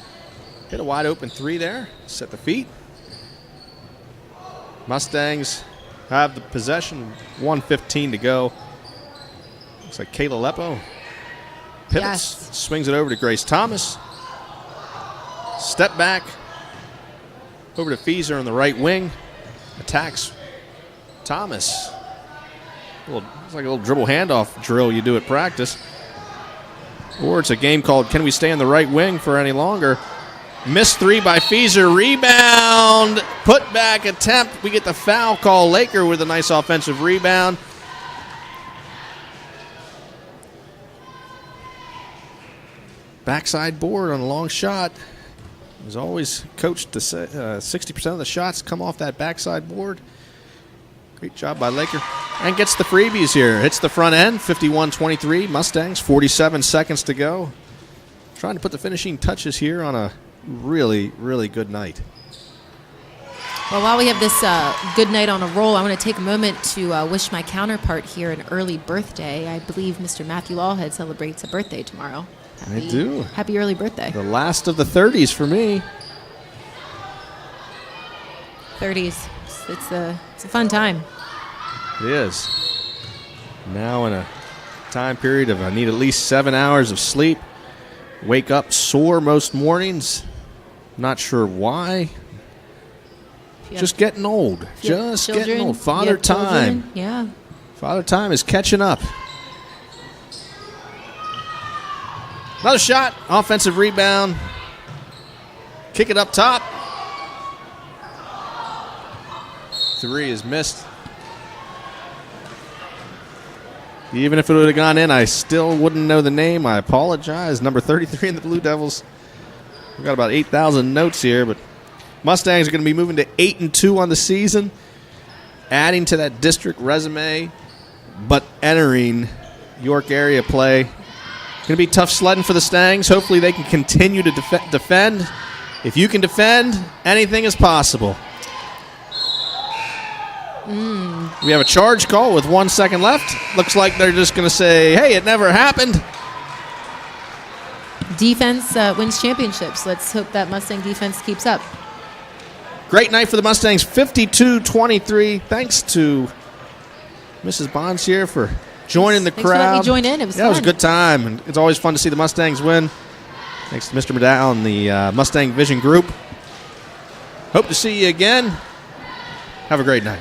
Hit a wide open three there. Set the feet. Mustangs have the possession. 1:15 to go. Looks like Kayla Leppo pivots, swings it over to Grace Thomas. Step back over to Fieser on the right wing. Attacks Thomas. It's like a little dribble handoff drill you do at practice. Or it's a game called Can We Stay on the Right Wing for any longer? Missed three by Feezer. Rebound. Put back attempt. We get the foul call. Laker with a nice offensive rebound. Backside board on a long shot. As always coached to say 60% of the shots come off that backside board. Great job by Laker. And gets the freebies here. Hits the front end, 51-23. Mustangs, 47 seconds to go. Trying to put the finishing touches here on a really, really good night. Well, while we have this good night on a roll, I want to take a moment to wish my counterpart here an early birthday. I believe Mr. Matthew Lawhead celebrates a birthday tomorrow. I do. Happy early birthday. The last of the 30s for me. 30s. It's a fun time. It is. Now in a time period of I need at least 7 hours of sleep. Wake up sore most mornings. Not sure why. Just getting old. Just getting old. Father time. Yeah. Father time is catching up. Another shot. Offensive rebound. Kick it up top. Three is missed. Even if it would have gone in, I still wouldn't know the name. I apologize. Number 33 in the Blue Devils. We've got about 8,000 notes here, but Mustangs are going to be moving to 8-2 on the season, adding to that district resume, but entering York area play. Going to be tough sledding for the Stangs. Hopefully they can continue to defend. If you can defend, anything is possible. We have a charge call with 1 second left. Looks like they're just going to say, hey, it never happened. Defense wins championships. Let's hope that Mustang defense keeps up. Great night for the Mustangs, 52-23. Thanks to Mrs. Bonds here for joining the crowd. Thanks for letting me join in. It was fun. It was a good time, and it's always fun to see the Mustangs win. Thanks to Mr. Medal and the Mustang Vision Group. Hope to see you again. Have a great night.